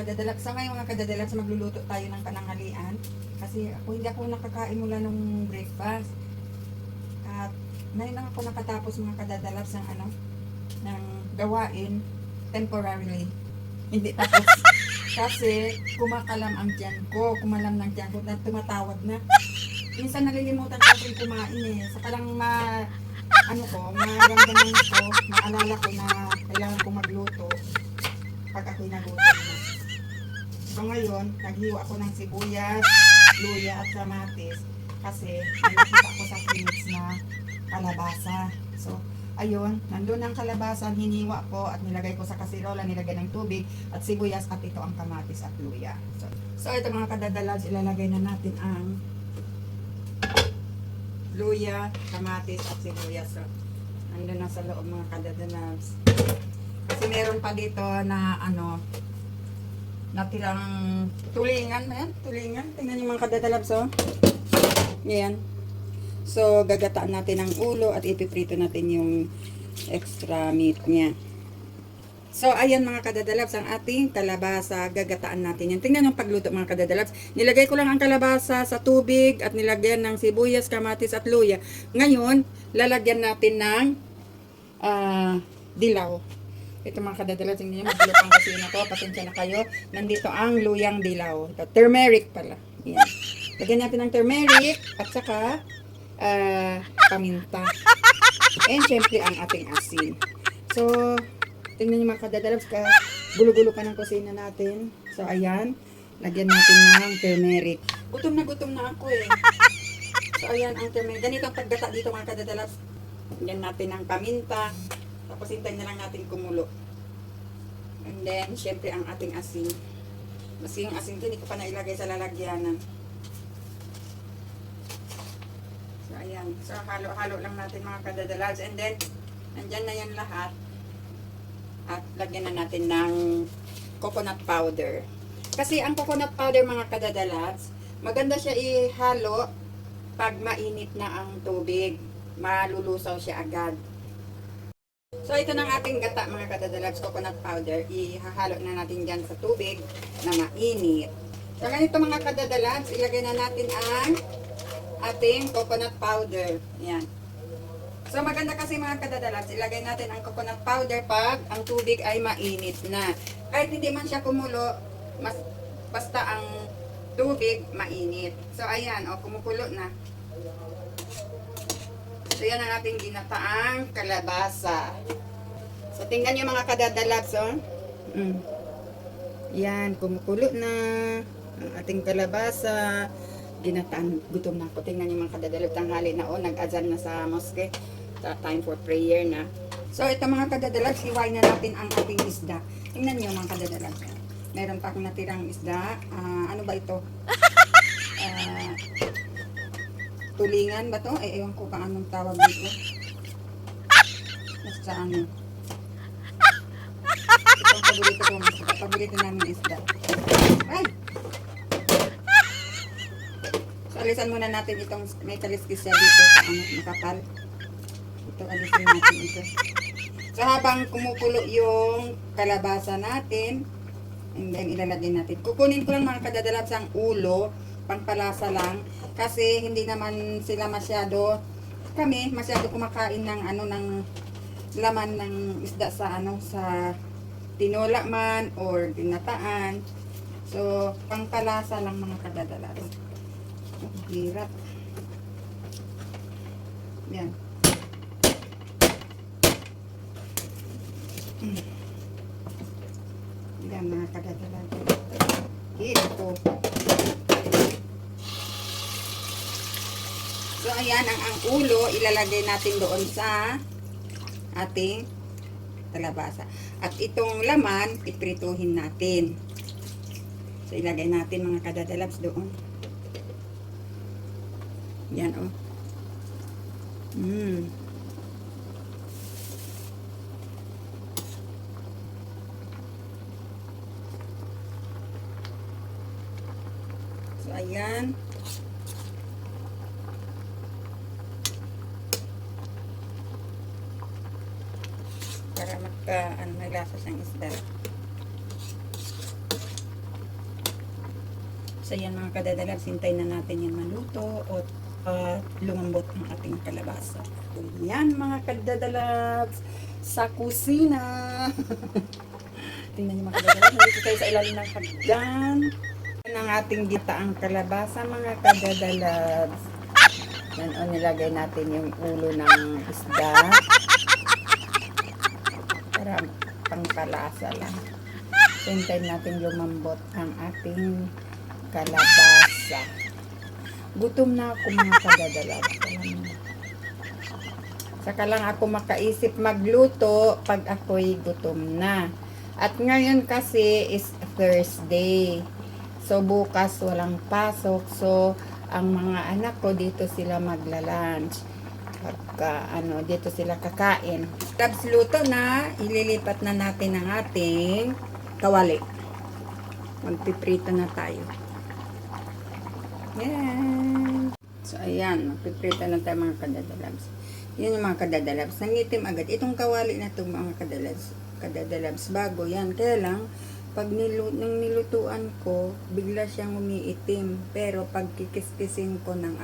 kadadalak. Sa ngayon mga kadadalak, magluluto tayo ng pananghalian. Kasi hindi ako nakakain mula nung breakfast. At ngayon lang ako nakatapos mga kadadalak ng gawain temporarily. Hindi tapos. Kasi kumakalam ang tiyan ko. Kumalam ng tiyan ko na tumatawag na. Minsan nalilimutan ko kasi kumain eh. Saka lang maramdaman ko, maalala ko na kailangan kong magluto pag ako'y nagutom na. So ngayon, naghiwa ako ng sibuyas, luya at kamatis kasi may nakita ko sa fridge na kalabasa. So, ayun, nandun ang kalabasan, hiniwa ko at nilagay ko sa kasirola, nilagay ng tubig at sibuyas at ito ang kamatis at luya. So ito mga kadadalads, ilalagay na natin ang luya, kamatis at sibuyas. So, nandun na sa loob mga kadadalads. Kasi meron pa dito na natirang tulingan. Ayan, tulingan. Tingnan yung mga kadadalabs, oh. Ayan. So, gagataan natin ang ulo at ipiprito natin yung extra meat niya. So, ayan mga kadadalabs, ang ating kalabasa. Gagataan natin yan. Tingnan yung pagluto mga kadadalabs. Nilagay ko lang ang kalabasa sa tubig at nilagyan ng sibuyas, kamatis at luya. Ngayon, lalagyan natin ng dilaw. Ito mga kadadala, tingnan nyo, magulot ang kusina ko. Pasensya na kayo. Nandito ang luyang dilaw. Ito, turmeric pala. Yan. Lagyan natin ng turmeric at saka paminta. And syempre ang ating asin. So, tingnan nyo mga kadadala, gulo-gulo pa ng kusina natin. So, ayan. Lagyan natin ng turmeric. Gutom na ako eh. So, ayan ang turmeric. Ganito ang paggata dito mga kadadala. Lagyan natin ng paminta. Tapos hintayin na lang natin kumulo. And then, syempre ang ating asin. Kasi yung asin ko, hindi ko pa nailagay sa lalagyanan. So, ayan. So, halo-halo lang natin mga kadadalads. And then, nandyan na yan lahat. At lagyan na natin ng coconut powder. Kasi ang coconut powder mga kadadalads, maganda siya ihalo pag mainit na ang tubig. Malulusaw siya agad. So, ito ng ating gata mga kadadalags, coconut powder. Ihahalo na natin dyan sa tubig na mainit. So, ganito mga kadadalags, ilagay na natin ang ating coconut powder. Yan. So, maganda kasi mga kadadalags, ilagay natin ang coconut powder pag ang tubig ay mainit na. Kahit hindi man siya kumulo, basta ang tubig mainit. So, ayan, kumukulo na. So, yan ang ating ginataang kalabasa. So, tingnan nyo mga kadadalags, oh. Yan, kumukulo na ang ating kalabasa. Ginataan, gutom na ako. Tingnan nyo mga kadadalags, tanghali na, nag-azan na sa mosque. Time for prayer na. So, ito mga kadadalags, iwain na natin ang ating isda. Tingnan nyo mga kadadalags. Meron pa akong natirang isda. Ano ba ito? Tulingan ba to? Ewan ko kung anong tawag dito. Basta ano. Ito ang paborito ko. Paborito namin isda. Ay! So, alisan muna natin itong may kaliskis siya dito sa makapal. Ito, alisin natin ito. So, habang kumukulo yung kalabasa natin, and then ilalagay natin. Kukunin ko lang mga kadadalabs ang ulo, pangpalasa lang. Kasi hindi naman sila kami masyado kumakain ng ng laman ng isda sa sa tinola man or ginataan. So, pangpalasa lang mga kadadalags. Hirap. Yan. Yan mga kadadalags. Ito. So, ayan ang ulo, ilalagay natin doon sa ating kalabasa. At itong laman, iprituhin natin. So, ilagay natin mga kadadalabs doon. Yan, oh. So, ayan. Para may lasa siyang isda. So yan mga kadadalabs, hintayin na natin yan maluto o lumambot ang ating kalabasa. Yan mga kadadalabs sa kusina. Tingnan niyo mga kadadalabs, nandito tayo sa ilalim ng hagdan. Yan ang ating gitaang kalabasa mga kadadalabs. Yan o, nilagay natin yung ulo ng isda para pangkalasa lang. Hintayin natin lumambot ang ating kalabasa. Gutom na ako mga kadadalabs. Saka lang ako makaisip magluto pag ako'y gutom na. At ngayon kasi is Thursday. So bukas walang pasok. So ang mga anak ko dito sila magla-lunch. Pagka dito sila kakain. Tapos luto na, ililipat na natin ang ating kawali. Magpiprito na tayo. Yan. So, ayan. Magpiprito na tayo mga kadadalabs. Yan yung mga kadadalabs. Nangitim agad. Itong kawali na itong mga kadadalabs. Bago yan. Kaya lang, pag nung nilutuan ko, bigla siyang umiitim. Pero pag kikiskisin ko ng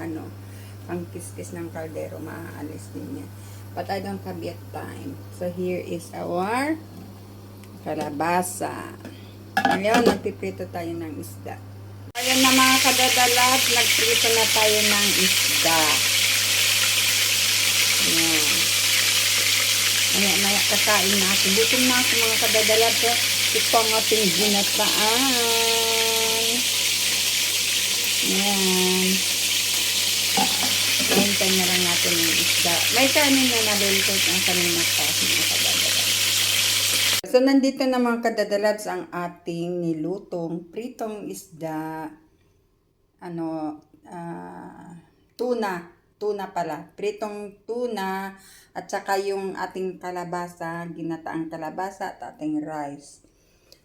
pangkiskis ng kaldero, maaalis din yan. But I don't have yet time. So, here is our kalabasa. Ngayon, nagpiprito tayo ng isda. Ayan na mga kadadalabs, nagprito na tayo ng isda. Ayan. Ayan, kakain na ako. Gutom na ako mga kadadalabs. Ito ang ating ginataan. Ayan. Hintayin na lang natin yung isda. May kanin na nalulot ang kanina pa mga kadadalabs. So, nandito na mga kadadalabs ang ating nilutong pritong isda. Tuna. Tuna pala. Pritong tuna at saka yung ating kalabasa, ginataang kalabasa at ating rice.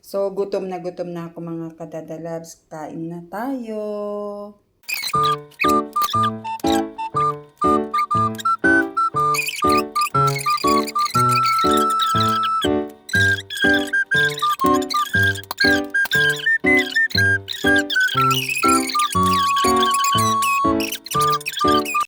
So, gutom na ako mga kadadalabs. Kain na tayo.